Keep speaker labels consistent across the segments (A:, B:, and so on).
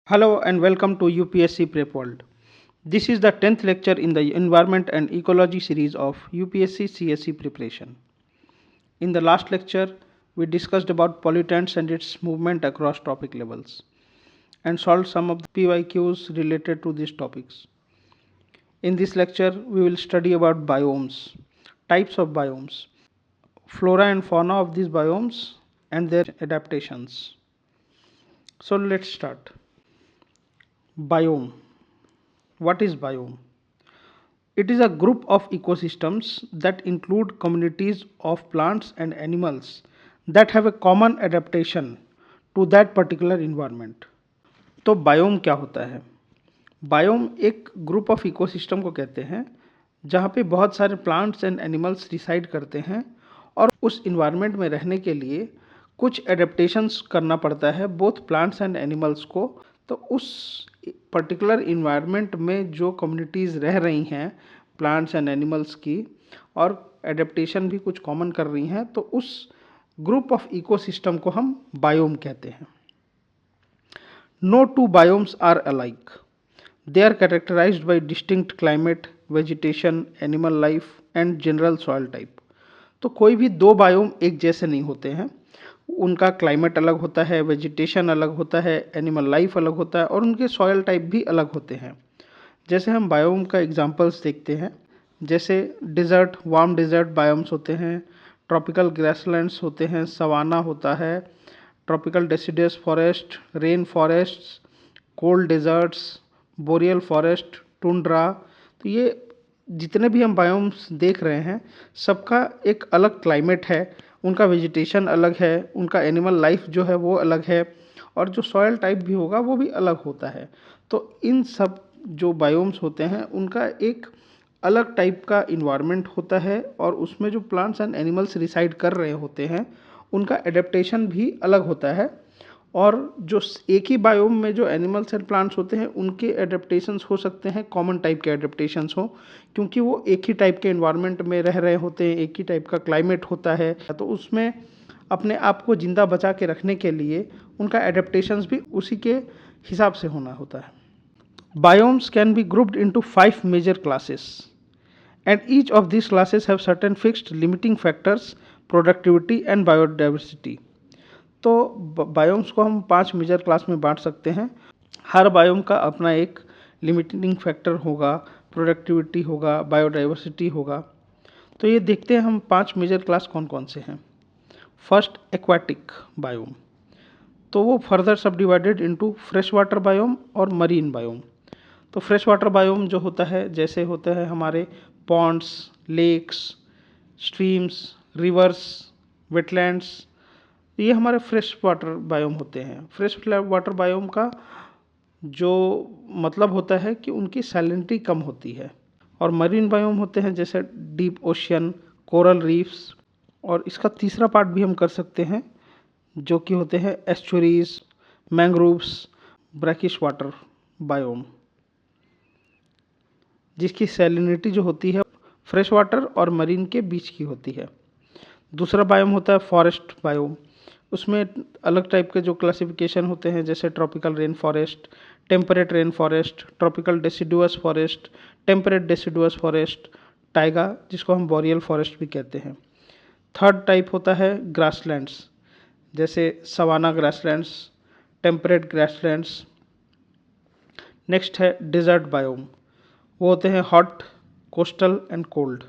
A: Hello and welcome to UPSC Prep World. This is the 10th lecture in the Environment and Ecology series of UPSC CSE preparation. In the last lecture, we discussed about pollutants and its movement across topic levels and solved some of the PYQs related to these topics. In this lecture, we will study about biomes, types of biomes, flora and fauna of these biomes and their adaptations. So let's start. Biome. What is biome? It is a group of ecosystems that include communities of plants and animals that have a common adaptation to that particular environment. तो biome क्या होता है? Biome एक group of ecosystem को कहते हैं जहाँ पे बहुत सारे प्लांट्स एंड एनिमल्स रिसाइड करते हैं और उस इन्वायरमेंट में रहने के लिए कुछ एडेप्टेशंस करना पड़ता है बोथ प्लांट्स एंड एनिमल्स को। तो उस पर्टिकुलर इन्वायरमेंट में जो कम्युनिटीज़ रह रही हैं प्लांट्स एंड एनिमल्स की और एडेप्टेशन भी कुछ कॉमन कर रही हैं, तो उस ग्रुप ऑफ इकोसिस्टम को हम बायोम कहते हैं। No two biomes are alike. They are characterized by distinct climate, vegetation, animal life and general soil type. तो कोई भी दो बायोम एक जैसे नहीं होते हैं। उनका क्लाइमेट अलग होता है, वेजिटेशन अलग होता है, एनिमल लाइफ अलग होता है और उनके सॉयल टाइप भी अलग होते हैं। जैसे हम बायोम का एग्जांपल्स देखते हैं, जैसे डिज़र्ट, वार्म डिज़र्ट बायोम्स होते हैं, ट्रॉपिकल ग्रासलैंड्स होते हैं, सवाना होता है, tropical deciduous forest, rain forests, cold deserts, boreal forest, tundra. तो ये जितने भी हम बायोम्स देख रहे हैं सबका एक अलग क्लाइमेट है, उनका वेजिटेशन अलग है, उनका एनिमल लाइफ जो है वो अलग है और जो सॉयल टाइप भी होगा वो भी अलग होता है। तो इन सब जो बायोम्स होते हैं उनका एक अलग टाइप का इन्वायरमेंट होता है और उसमें जो प्लांट्स एंड एनिमल्स रिसाइड कर रहे होते हैं उनका एडेप्टेशन भी अलग होता है। और जो एक ही बायोम में जो एनिमल्स एंड प्लांट्स होते हैं उनके एडेप्टेशंस हो सकते हैं कॉमन टाइप के एडेप्टेशंस हो, क्योंकि वो एक ही टाइप के इन्वायरमेंट में रह रहे होते हैं, एक ही टाइप का क्लाइमेट होता है। तो उसमें अपने आप को ज़िंदा बचा के रखने के लिए उनका एडेप्टेशंस भी उसी के हिसाब से होना होता है। Biomes can be grouped into 5 major classes, and each of these classes have certain fixed limiting factors, productivity and biodiversity. तो बायोम्स को हम 5 मेजर क्लास में बांट सकते हैं। हर बायोम का अपना एक लिमिटिंग फैक्टर होगा, प्रोडक्टिविटी होगा, बायोडाइवर्सिटी होगा। तो ये देखते हैं हम 5 मेजर क्लास कौन कौन से हैं। फर्स्ट, एक्वाटिक बायोम, तो वो further subdivided into fresh water biome और मरीन बायोम। तो फ्रेश वाटर बायोम जो होता है, जैसे होता है हमारे ponds, lakes, streams, rivers, wetlands, ये हमारे फ्रेश वाटर बायोम होते हैं। फ्रेश वाटर बायोम का जो मतलब होता है कि उनकी सैलिनिटी कम होती है। और मरीन बायोम होते हैं जैसे डीप ओशियन, कोरल रीफ्स। और इसका तीसरा पार्ट भी हम कर सकते हैं जो कि होते हैं estuaries, mangroves, brackish water biome, जिसकी सैलिनिटी जो होती है फ्रेश वाटर और मरीन के बीच की होती है। दूसरा बायोम होता है फॉरेस्ट बायोम। उसमें अलग टाइप के जो क्लासिफिकेशन होते हैं जैसे tropical rain forest, temperate rain forest, tropical deciduous forest, temperate deciduous forest, Tyga जिसको हम बोरियल फॉरेस्ट भी कहते हैं। थर्ड टाइप होता है ग्रासलैंड्स, जैसे savanna grasslands, temperate grasslands. Next है डिज़र्ट बायोम, वो होते हैं हॉट, कोस्टल एंड कोल्ड।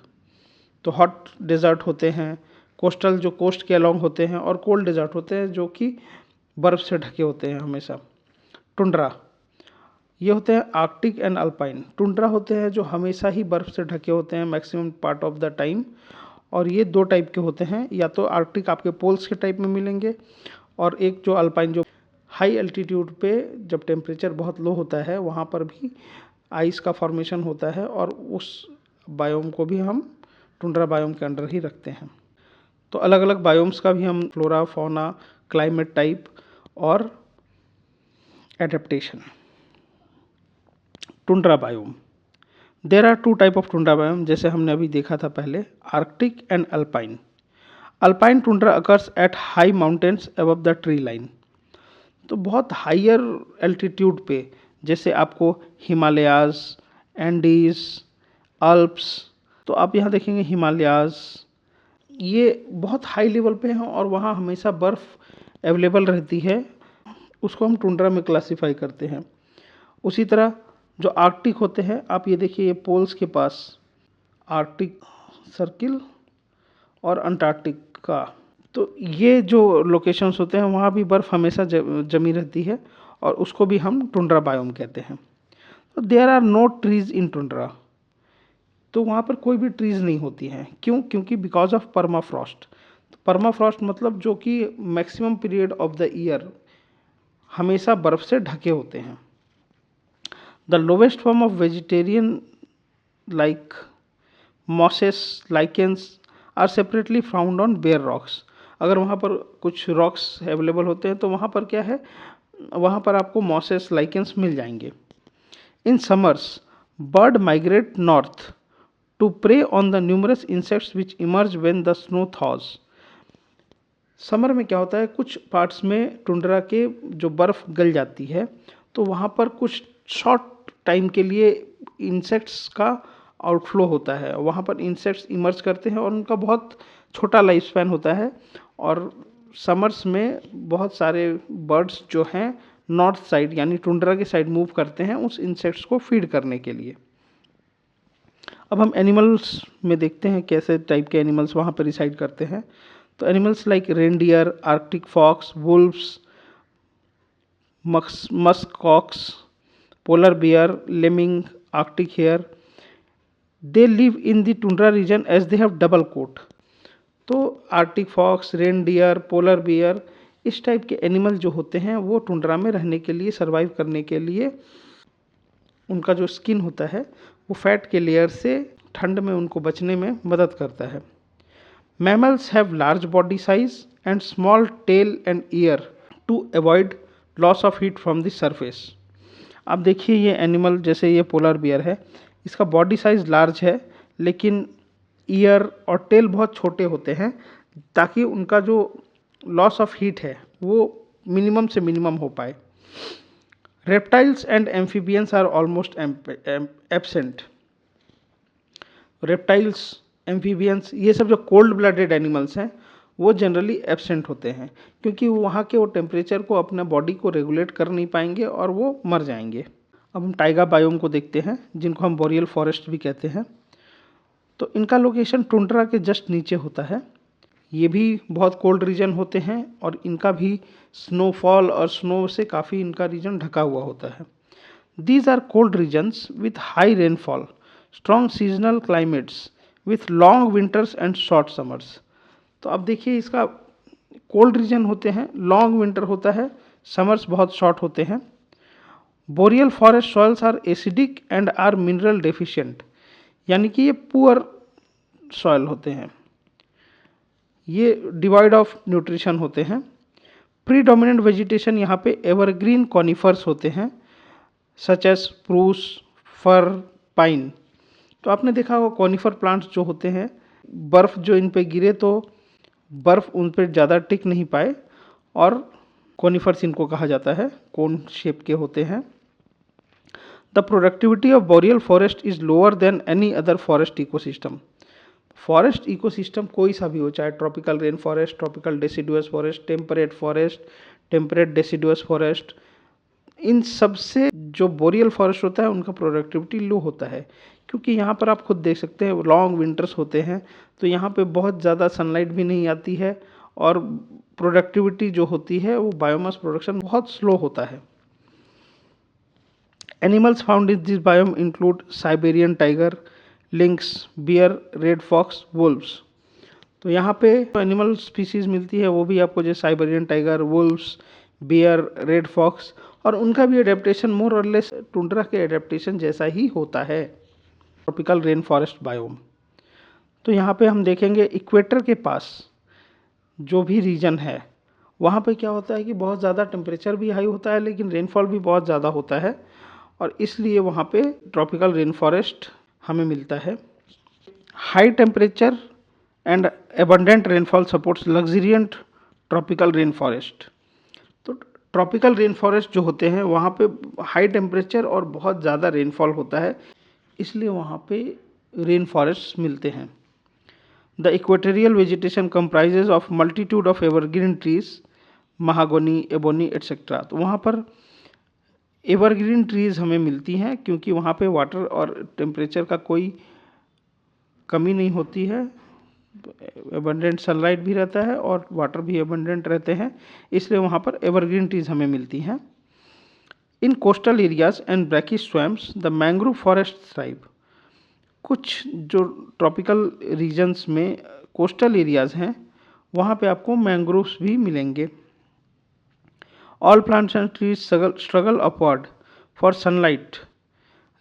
A: तो हॉट डेजर्ट होते हैं, कोस्टल जो कोस्ट के अलॉन्ग होते हैं और कोल्ड डेजर्ट होते हैं जो कि बर्फ़ से ढके होते हैं हमेशा। टुंड्रा, ये होते हैं आर्कटिक एंड अल्पाइन। टुंड्रा होते हैं जो हमेशा ही बर्फ़ से ढके होते हैं maximum part of the time. और ये दो टाइप के होते हैं, या तो आर्कटिक आपके पोल्स के टाइप में मिलेंगे और एक जो अल्पाइन जो हाई एल्टीट्यूड पे जब टेम्परेचर बहुत लो होता है वहाँ पर भी आइस का फॉर्मेशन होता है और उस बायोम को भी हम टुंड्रा बायोम के अंडर ही रखते हैं। तो अलग अलग बायोम्स का भी हम फ्लोरा, फौना, क्लाइमेट टाइप और adaptation. Tundra biome, there are 2 type of tundra biome, जैसे हमने अभी देखा था पहले, arctic and alpine. Alpine tundra occurs at high mountains above the tree line. तो बहुत हायर एल्टीट्यूड पे, जैसे आपको हिमालयाज़, एंडीज़, अल्प्स, तो आप यहाँ देखेंगे हिमालयाज़ ये बहुत हाई लेवल पे हैं और वहाँ हमेशा बर्फ़ अवेलेबल रहती है, उसको हम टुंड्रा में क्लासीफाई करते हैं। उसी तरह जो आर्कटिक होते हैं, आप ये देखिए ये पोल्स के पास आर्कटिक सर्किल और अंटार्कटिका, तो ये जो लोकेशंस होते हैं वहाँ भी बर्फ़ हमेशा जमी रहती है और उसको भी हम टुंड्रा बायोम कहते हैं। तो there are no trees in tundra, तो वहाँ पर कोई भी ट्रीज़ नहीं होती हैं। क्यों? क्योंकि बिकॉज ऑफ परमाफ्रॉस्ट। तो परमाफ्रॉस्ट मतलब जो कि maximum period of the year हमेशा बर्फ़ से ढके होते हैं। The lowest form of vegetarian like mosses, lichens are separately found on bare rocks. अगर वहाँ पर कुछ रॉक्स अवेलेबल होते हैं तो वहाँ पर क्या है, वहाँ पर आपको मॉसेस, लाइकेंस मिल जाएंगे। In summers bird migrate north to prey on the numerous insects which emerge when the snow thaws। Summer में क्या होता है, कुछ पार्ट्स में टुंड्रा के जो बर्फ़ गल जाती है तो वहाँ पर कुछ शॉर्ट टाइम के लिए इंसेक्ट्स का आउटफ्लो होता है, वहाँ पर इंसेक्ट्स इमर्ज करते हैं और उनका बहुत छोटा लाइफ स्पैन होता है और समर्स में बहुत सारे बर्ड्स जो हैं नॉर्थ साइड यानी टुंड्रा के साइड मूव करते हैं उस इंसेक्ट्स को फीड करने के लिए। अब हम एनिमल्स में देखते हैं कैसे टाइप के एनिमल्स वहाँ पर रिसाइड करते हैं। तो animals like reindeer, arctic fox, wolves, musk ox, polar bear, lemming, arctic hare, they live in the tundra region as they have double coat. तो arctic fox, reindeer, polar bear इस type के animal जो होते हैं वो tundra में रहने के लिए, सर्वाइव करने के लिए उनका जो स्किन होता है वो फैट के लेयर से ठंड में उनको बचने में मदद करता है। Mammals have large body size and small tail and ear to avoid loss of heat from the surface. आप देखिए ये एनिमल जैसे ये पोलर बियर है, इसका बॉडी साइज लार्ज है लेकिन ईयर और टेल बहुत छोटे होते हैं ताकि उनका जो लॉस ऑफ हीट है वो मिनिमम से मिनिमम हो पाए। Reptiles and amphibians are almost absent. Reptiles, amphibians ये सब जो कोल्ड ब्लडेड एनिमल्स हैं वो जनरली एब्सेंट होते हैं क्योंकि वहाँ के वो टेम्परेचर को अपने बॉडी को रेगुलेट कर नहीं पाएंगे और वो मर जाएंगे। अब हम टाइगा बायोम को देखते हैं जिनको हम बोरियल फॉरेस्ट भी कहते हैं। तो इनका लोकेशन टुंड्रा के जस्ट नीचे होता है। ये भी बहुत कोल्ड रीजन होते हैं और इनका भी स्नोफॉल और स्नो से काफ़ी इनका रीजन ढका हुआ होता है। These are cold regions with high rainfall, strong seasonal climates with long winters and short summers. तो अब देखिए इसका कोल्ड रीजन होते हैं, लॉन्ग विंटर होता है, समर्स बहुत शॉर्ट होते हैं। Boreal forest soils are acidic and are mineral deficient, यानी कि ये पुअर सॉइल होते हैं, ये डिवाइड ऑफ न्यूट्रिशन होते हैं। प्रीडोमिनेंट वेजिटेशन यहाँ पे एवरग्रीन कॉनिफर्स होते हैं सच एज स्प्रूस, फर, पाइन। तो आपने देखा होगा कॉनिफर प्लांट्स जो होते हैं, बर्फ़ जो इन पे गिरे तो बर्फ़ उन पर ज़्यादा टिक नहीं पाए और कॉनिफर्स इनको कहा जाता है, कोन शेप के होते हैं। The productivity of boreal forest is lower than any other forest ecosystem. Forest ecosystem कोई सा भी हो, चाहे tropical rain forest, tropical deciduous forest, temperate forest, temperate deciduous forest, इन सब से जो बोरियल फॉरेस्ट होता है उनका प्रोडक्टिविटी लो होता है क्योंकि यहाँ पर आप खुद देख सकते हैं लॉन्ग विंटर्स होते हैं तो यहाँ पे बहुत ज़्यादा सनलाइट भी नहीं आती है और प्रोडक्टिविटी जो होती है वो बायोमास प्रोडक्शन बहुत स्लो होता है। Animals found in this biome include Siberian tiger, lynx, bear, red fox, wolves. तो यहाँ पे एनिमल स्पीसीज मिलती है वो भी आपको जैसे Siberian tiger, wolves, bear, red fox, और उनका भी एडेप्टेशन मोर और लेस टुंड्रा के एडेप्टेशन जैसा ही होता है, ट्रॉपिकल रेन फॉरेस्ट बायोम। तो यहाँ पे हम देखेंगे इक्वेटर के पास जो भी रीजन है वहाँ पे क्या होता है कि बहुत ज़्यादा टेम्परेचर भी हाई होता है लेकिन रेनफॉल भी बहुत ज़्यादा होता है और इसलिए वहाँ पे ट्रॉपिकल रेन फॉरेस्ट हमें मिलता है। High temperature and abundant rainfall supports luxuriant tropical rain forest. तो ट्रॉपिकल रेन फॉरेस्ट जो होते हैं वहाँ पे हाई टेम्परेचर और बहुत ज़्यादा रेनफॉल होता है, इसलिए वहाँ पे रेन फॉरेस्ट मिलते हैं। The equatorial vegetation comprises of multitude of evergreen trees, mahogany, ebony etcetera. तो वहाँ पर एवरग्रीन ट्रीज हमें मिलती हैं क्योंकि वहाँ पे वाटर और टेम्परेचर का कोई कमी नहीं होती है, एबंडेंट सनलाइट भी रहता है और वाटर भी एबंडेंट रहते हैं, इसलिए वहाँ पर एवरग्रीन ट्रीज हमें मिलती हैं। इन coastal areas and brackish swamps the mangrove forest thrive. कुछ जो ट्रॉपिकल रीजन्स में कोस्टल एरियाज हैं वहाँ पे आपको मैंग्रोव्स भी मिलेंगे। All plants and trees struggle upward for sunlight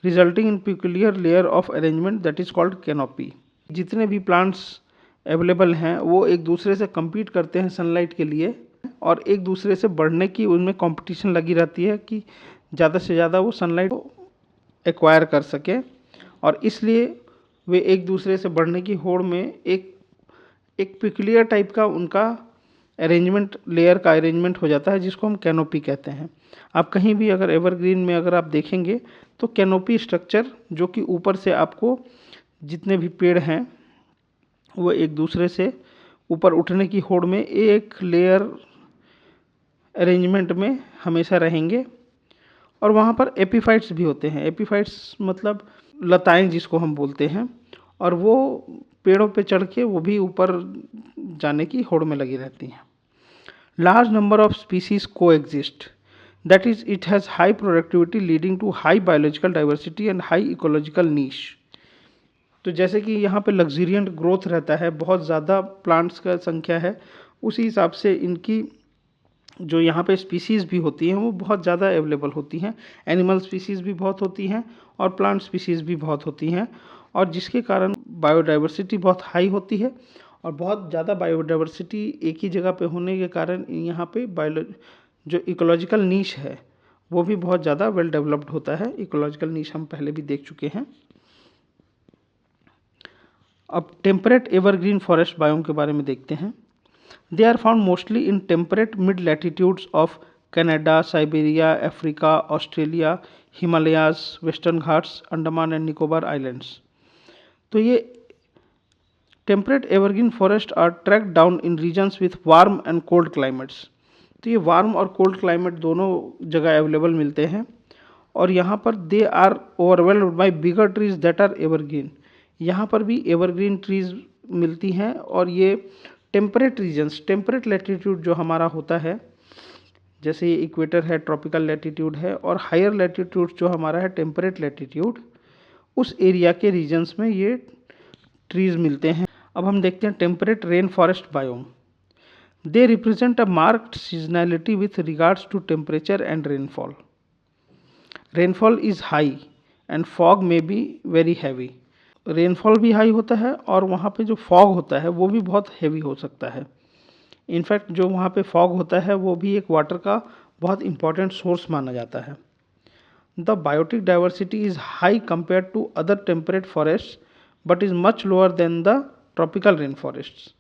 A: resulting in peculiar layer of arrangement that is called canopy. जितने भी प्लांट्स अवेलेबल हैं वो एक दूसरे से compete करते हैं सनलाइट के लिए और एक दूसरे से बढ़ने की उनमें कंपटीशन लगी रहती है कि ज़्यादा से ज़्यादा वो सनलाइट एक्वायर कर सके, और इसलिए वे एक दूसरे से बढ़ने की होड़ में एक पिकुलियर टाइप का उनका अरेंजमेंट, लेयर का अरेंजमेंट हो जाता है जिसको हम कैनोपी कहते हैं। आप कहीं भी अगर एवरग्रीन में अगर आप देखेंगे तो कैनोपी स्ट्रक्चर, जो कि ऊपर से आपको जितने भी पेड़ हैं वो एक दूसरे से ऊपर उठने की होड़ में एक लेयर अरेंजमेंट में हमेशा रहेंगे। और वहाँ पर एपीफाइट्स भी होते हैं। एपीफाइट्स मतलब लताएं जिसको हम बोलते हैं, और वो पेड़ों पे चढ़ के वो भी ऊपर जाने की होड़ में लगी रहती हैं। Large number of species coexist, that is it has high productivity leading to high biological diversity and high ecological niche. तो जैसे कि यहाँ पे लग्जरियंट ग्रोथ रहता है, बहुत ज़्यादा प्लांट्स का संख्या है, उसी हिसाब से इनकी जो यहाँ पे स्पीसीज़ भी होती हैं वो बहुत ज़्यादा अवेलेबल होती हैं। एनिमल स्पीसीज़ भी बहुत होती हैं और प्लांट स्पीसीज़ भी बहुत होती हैं, और जिसके कारण बायोडाइवर्सिटी बहुत हाई होती है। और बहुत ज़्यादा बायोडाइवर्सिटी एक ही जगह पे होने के कारण यहाँ पे जो इकोलॉजिकल नीश है वो भी बहुत ज़्यादा वेल डेवलप्ड होता है। इकोलॉजिकल नीश हम पहले भी देख चुके हैं। अब टेम्परेट एवरग्रीन फॉरेस्ट बायोम के बारे में देखते हैं। They are found mostly in temperate mid latitudes of Canada, Siberia, Africa, Australia, Himalayas, western Ghats, Andaman and Nicobar islands. तो ये temperate evergreen forest are tracked down in regions with warm and cold climates. तो ये warm और कोल्ड क्लाइमेट दोनों जगह available मिलते हैं, और यहाँ पर they are overwhelmed by bigger trees that are evergreen. यहाँ पर भी एवरग्रीन ट्रीज मिलती हैं, और ये टेम्परेट रीजन्स, टेम्परेट लैटिट्यूड जो हमारा होता है, जैसे ये इक्वेटर है, ट्रॉपिकल लैटिट्यूड है, और हायर लैटिट्यूड जो हमारा है टेम्परेट लैटिट्यूड, उस एरिया के रीजन्स में ये ट्रीज मिलते हैं। अब हम देखते हैं temperate rain forest biome. They represent a marked seasonality with regards to temperature and rainfall. Rainfall is high and fog may be very heavy. Rainfall भी हाई होता है और वहाँ पे जो फॉग होता है वो भी बहुत हैवी हो सकता है। इनफैक्ट जो वहाँ पे फॉग होता है वो भी एक वाटर का बहुत इंपॉर्टेंट सोर्स माना जाता है। The biotic diversity is high compare to other temperate forest but is much lower than the tropical rain forest.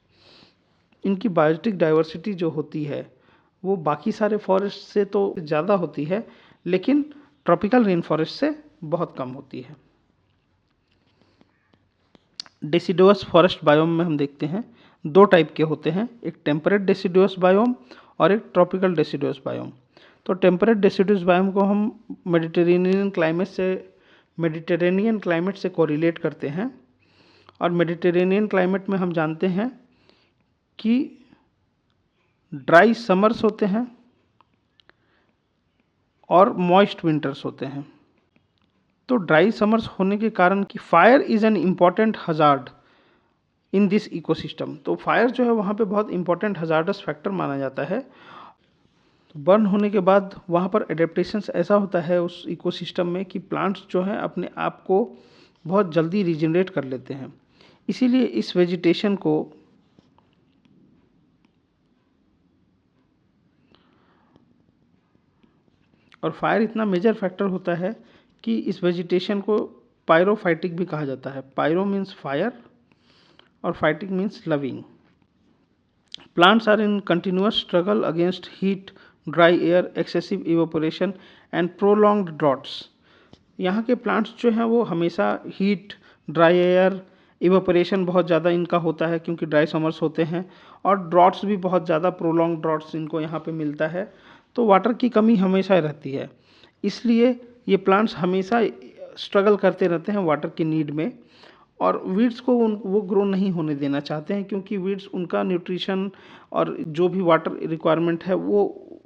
A: इनकी बायोटिक डाइवर्सिटी जो होती है वो बाकी सारे फॉरेस्ट से तो ज़्यादा होती है, लेकिन ट्रॉपिकल रेन फॉरेस्ट से बहुत कम होती है। डेसिडुअस फॉरेस्ट बायोम में हम देखते हैं दो टाइप के होते हैं, एक टेम्परेट डेसिडुअस बायोम और एक ट्रॉपिकल डेसिडुअस बायोम। तो टेम्परेट डेसिडुअस बायोम को हम मेडिटेरेनियन क्लाइमेट से कोरिलेट करते हैं, और मेडिटेरेनियन क्लाइमेट में हम जानते हैं कि ड्राई समर्स होते हैं और मॉइस्ट विंटर्स होते हैं। तो ड्राई समर्स होने के कारण कि fire is an important hazard in this ecosystem. तो फायर जो है वहाँ पे बहुत इंपॉर्टेंट हजार्डस फैक्टर माना जाता है। तो बर्न होने के बाद वहाँ पर एडेप्टेशंस ऐसा होता है उस इकोसिस्टम में कि प्लांट्स जो हैं अपने आप को बहुत जल्दी रीजनरेट कर लेते हैं। इसीलिए इस वेजिटेशन को और फायर इतना मेजर फैक्टर होता है कि इस वेजिटेशन को पायरोफाइटिक भी कहा जाता है। पायरो मीन्स फायर और phytic means loving. Plants are in continuous struggle against heat dry air, excessive evaporation and prolonged droughts. यहाँ के प्लांट्स जो हैं वो हमेशा हीट, ड्राई एयर, इवेपोरेशन बहुत ज़्यादा इनका होता है क्योंकि ड्राई समर्स होते हैं, और ड्रॉट्स भी बहुत ज़्यादा, प्रोलॉन्ग ड्रॉट्स इनको यहाँ पे मिलता है। तो वाटर की कमी हमेशा रहती है, इसलिए ये प्लांट्स हमेशा स्ट्रगल करते रहते हैं वाटर की नीड में। और वीड्स को वो ग्रो नहीं होने देना चाहते हैं क्योंकि वीड्स उनका न्यूट्रिशन और जो भी वाटर रिक्वायरमेंट है वो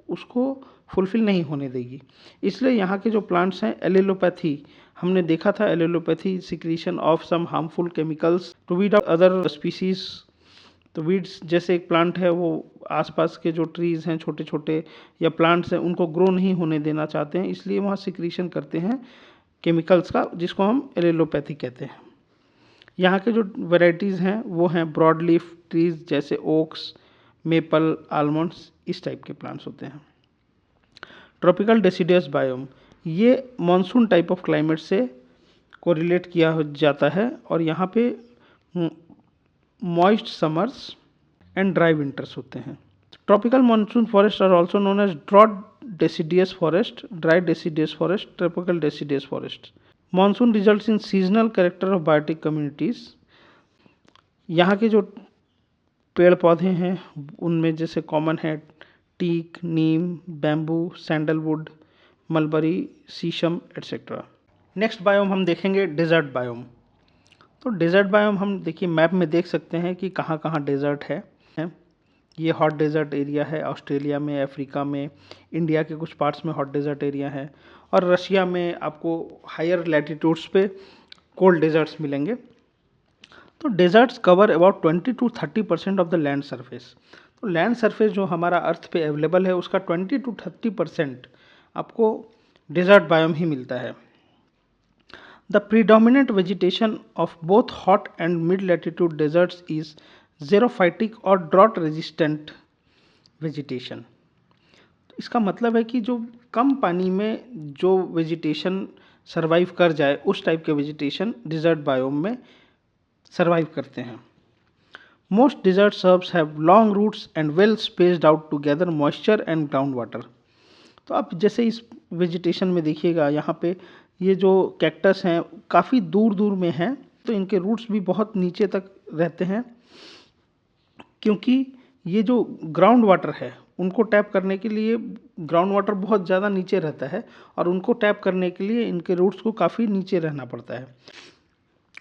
A: उसको फुलफ़िल नहीं होने देगी। इसलिए यहाँ के जो प्लांट्स हैं, एलेलोपैथी, हमने देखा था allelopathy secretion of some harmful chemicals to weed other species. तो वीड्स जैसे एक प्लांट है वो आसपास के जो ट्रीज़ हैं छोटे छोटे या प्लांट्स हैं उनको ग्रो नहीं होने देना चाहते हैं, इसलिए वहाँ सिक्रीशन करते हैं केमिकल्स का, जिसको हम एलेलोपैथी कहते हैं। यहाँ के जो वैरायटीज़ हैं वो हैं ब्रॉड लीफ ट्रीज़ जैसे ओक्स, मेपल, आलमंड्स, इस टाइप के प्लांट्स होते हैं। ट्रॉपिकल डेसिडियस बायोम, ये मॉनसून टाइप ऑफ क्लाइमेट से कोरिलेट किया जाता है और यहाँ पे moist summers and dry winters होते हैं। Tropical monsoon forest are also known as drought deciduous forest, dry deciduous forest, tropical deciduous forest. Monsoon results in seasonal character of biotic communities. यहाँ के जो पेड़ पौधे हैं उनमें जैसे कॉमन है टीक, नीम, बैम्बू, सैंडलवुड, मलबरी, शीशम एट्सेट्रा। नेक्स्ट बायोम हम देखेंगे डेजर्ट बायोम। तो डेजर्ट बायोम हम देखिए मैप में देख सकते हैं कि कहाँ कहाँ डेजर्ट है। ये हॉट डेजर्ट एरिया है ऑस्ट्रेलिया में, अफ्रीका में, इंडिया के कुछ पार्ट्स में हॉट डेजर्ट एरिया है, और रशिया में आपको हायर लैटिट्यूड्स पे कोल्ड डेजर्ट्स मिलेंगे। तो deserts cover about 20 to 30% of the land surface. तो लैंड सरफेस जो हमारा अर्थ पे अवेलेबल है उसका 20 to 30% आपको डेजर्ट बायोम ही मिलता है। The predominant vegetation of both hot and mid latitude deserts is xerophytic और ड्रॉट रेजिस्टेंट वेजिटेशन। इसका मतलब है कि जो कम पानी में जो वेजिटेशन सरवाइव कर जाए उस टाइप के वेजिटेशन डिजर्ट बायोम में सरवाइव करते हैं। Most desert shrubs have long roots and well spaced out to gather moisture and ground water. तो आप जैसे इस वेजिटेशन में देखिएगा, यहाँ पे ये जो कैक्टस हैं काफ़ी दूर दूर में हैं, तो इनके रूट्स भी बहुत नीचे तक रहते हैं क्योंकि ये जो ग्राउंड वाटर है उनको टैप करने के लिए ग्राउंड वाटर बहुत ज़्यादा नीचे रहता है और उनको टैप करने के लिए इनके रूट्स को काफ़ी नीचे रहना पड़ता है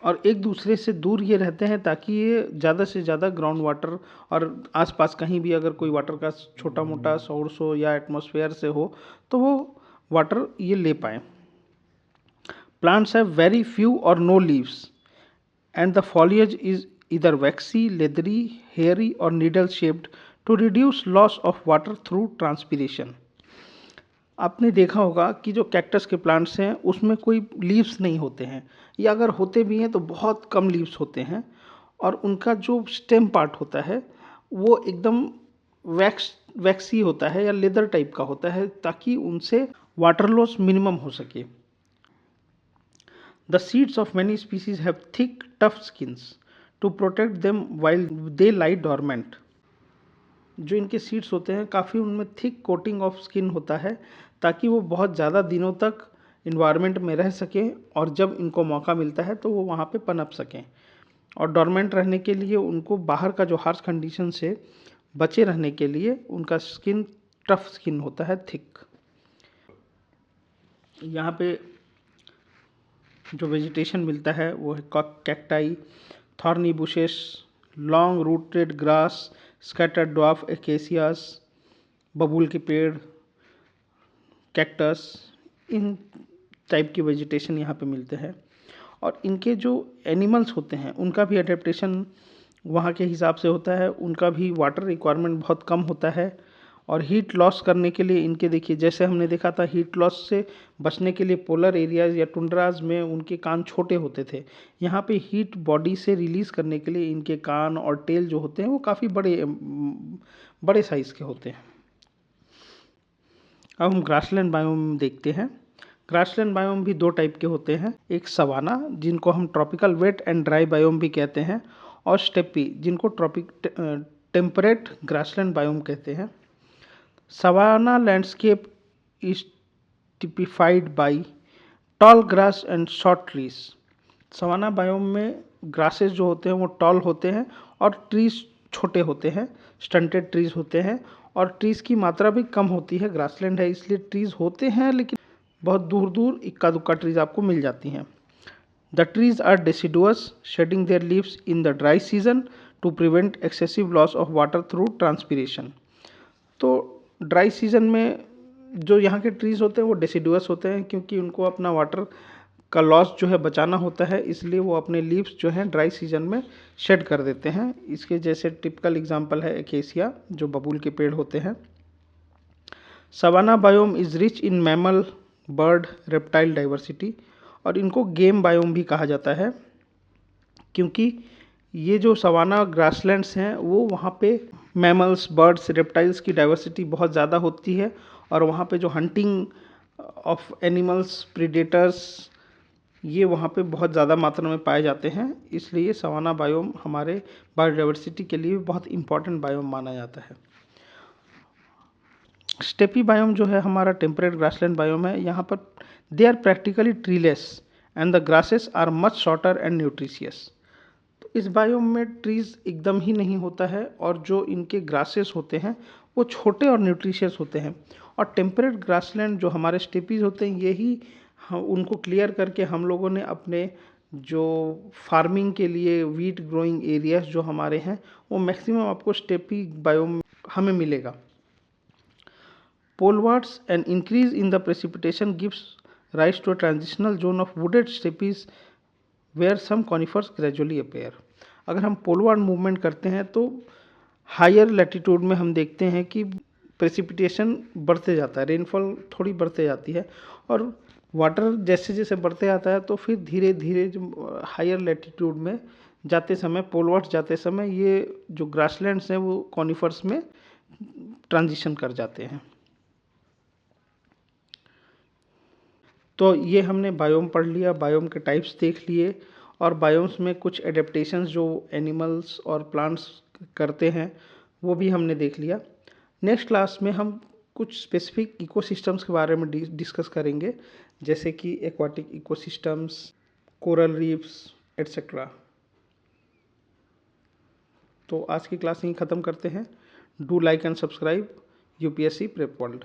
A: और एक दूसरे से दूर ये रहते हैं ताकि ये ज़्यादा से ज़्यादा ग्राउंड वाटर और आसपास कहीं भी अगर कोई वाटर का छोटा मोटा सोर्स हो या एटमॉस्फेयर से हो तो वो वाटर ये ले पाएँ। प्लांट्स हैव वेरी फ्यू और no leaves and the foliage is either waxy, leathery, hairy or needle shaped to reduce loss of water through transpiration। आपने देखा होगा कि जो कैक्टस के प्लांट्स हैं उसमें कोई लीव्स नहीं होते हैं, या अगर होते भी हैं तो बहुत कम लीव्स होते हैं, और उनका जो स्टेम पार्ट होता है वो एकदम वैक्सी होता है या लेदर टाइप का होता है ताकि उनसे वाटर लॉस मिनिमम हो सके। The seeds of many species have thick tough skins to protect them while they lie dormant. जो इनके सीड्स होते हैं काफ़ी उनमें थिक कोटिंग ऑफ स्किन होता है ताकि वो बहुत ज़्यादा दिनों तक इन्वायरमेंट में रह सकें और जब इनको मौका मिलता है तो वो वहाँ पे पनप सकें। और डॉर्मेंट रहने के लिए उनको बाहर का जो हार्श कंडीशन से बचे रहने के लिए उनका स्किन टफ स्किन होता है, थिक। यहाँ पे जो वेजिटेशन मिलता है वो है cacti, thorny bushes, long rooted grass, scattered dwarf acacias, बबूल के पेड़, कैक्टस, इन टाइप की वेजिटेशन यहाँ पे मिलते हैं। और इनके जो एनिमल्स होते हैं उनका भी अडेप्टेशन वहाँ के हिसाब से होता है, उनका भी वाटर रिक्वायरमेंट बहुत कम होता है। और हीट लॉस करने के लिए इनके देखिए जैसे हमने देखा था हीट लॉस से बचने के लिए पोलर एरियाज़ या टुंड्राज में उनके कान छोटे होते थे, यहाँ पे हीट बॉडी से रिलीज़ करने के लिए इनके कान और टेल जो होते हैं वो काफ़ी बड़े साइज़ के होते हैं। अब हम ग्रासलैंड बायोम देखते हैं। ग्रासलैंड बायोम भी दो टाइप के होते हैं, एक सवाना जिनको हम tropical wet and dry biome भी कहते हैं, और स्टेपी जिनको टेम्परेट ग्रासलैंड बायोम कहते हैं। Savanna landscape is typified by tall grass and short trees. Savanna biome में ग्रासेस जो होते हैं वो टॉल होते हैं और ट्रीज छोटे होते हैं, स्टंटेड ट्रीज होते हैं और ट्रीज की मात्रा भी कम होती है। ग्रासलैंड है इसलिए ट्रीज होते हैं लेकिन बहुत दूर दूर इक्का दुक्का ट्रीज आपको मिल जाती हैं। The trees are deciduous, shedding their leaves in the dry season to prevent excessive loss of water through transpiration. तो ड्राई सीजन में जो यहाँ के ट्रीज होते हैं वो डेसिडुअस होते हैं क्योंकि उनको अपना वाटर का लॉस जो है बचाना होता है, इसलिए वो अपने लीव्स जो हैं ड्राई सीजन में शेड कर देते हैं। इसके जैसे टिपिकल एग्जांपल है एकेसिया, जो बबूल के पेड़ होते हैं। Savanna biome is rich in mammal, bird, reptile diversity, और इनको गेम बायोम भी कहा जाता है क्योंकि ये जो सवाना ग्रासलैंड्स हैं वो वहाँ पे मैमल्स, बर्ड्स, रेप्टाइल्स की डाइवर्सिटी बहुत ज़्यादा होती है और वहाँ पे जो हंटिंग ऑफ एनिमल्स, प्रीडेटर्स, ये वहाँ पे बहुत ज़्यादा मात्रा में पाए जाते हैं, इसलिए सवाना बायोम हमारे बायोडाइवर्सिटी के लिए बहुत इम्पॉर्टेंट बायोम माना जाता है। स्टेपी बायोम जो है हमारा टेम्परेट ग्रासलैंड बायोम है। यहाँ पर they are practically treeless and the grasses are much shorter and nutritious. तो इस बायोम में ट्रीज एकदम ही नहीं होता है और जो इनके ग्रासेस होते हैं वो छोटे और न्यूट्रिशियस होते हैं। और टेम्परेट ग्रासलैंड जो हमारे स्टेपीज होते हैं यही उनको क्लियर करके हम लोगों ने अपने जो फार्मिंग के लिए वीट ग्रोइंग एरियाज जो हमारे हैं वो मैक्सिमम आपको स्टेपी बायोम हमें मिलेगा। Polewards, an increase in the precipitation gives rise to a transitional zone of wooded steppes where some conifers gradually appear. अगर हम पोलवार्ड मूवमेंट करते हैं तो हायर लैटिट्यूड में हम देखते हैं कि प्रेसिपिटेशन बढ़ते जाता है, रेनफॉल थोड़ी बढ़ते जाती है और वाटर जैसे जैसे बढ़ते जाता है तो फिर धीरे धीरे जो हायर लैटिट्यूड में जाते समय, पोलवार्ड्स जाते समय ये जो ग्रासलैंड्स हैं वो कॉनिफर्स में ट्रांजिशन कर जाते हैं। तो ये हमने बायोम पढ़ लिया, बायोम के टाइप्स देख लिए और बायोम्स में कुछ एडेप्टेशंस जो एनिमल्स और प्लांट्स करते हैं वो भी हमने देख लिया। नेक्स्ट क्लास में हम कुछ स्पेसिफिक इकोसिस्टम्स के बारे में डिस्कस करेंगे, जैसे कि aquatic ecosystems, coral reefs etcetera. तो आज की क्लास यहीं ख़त्म करते हैं। Do like and subscribe UPSC prep world.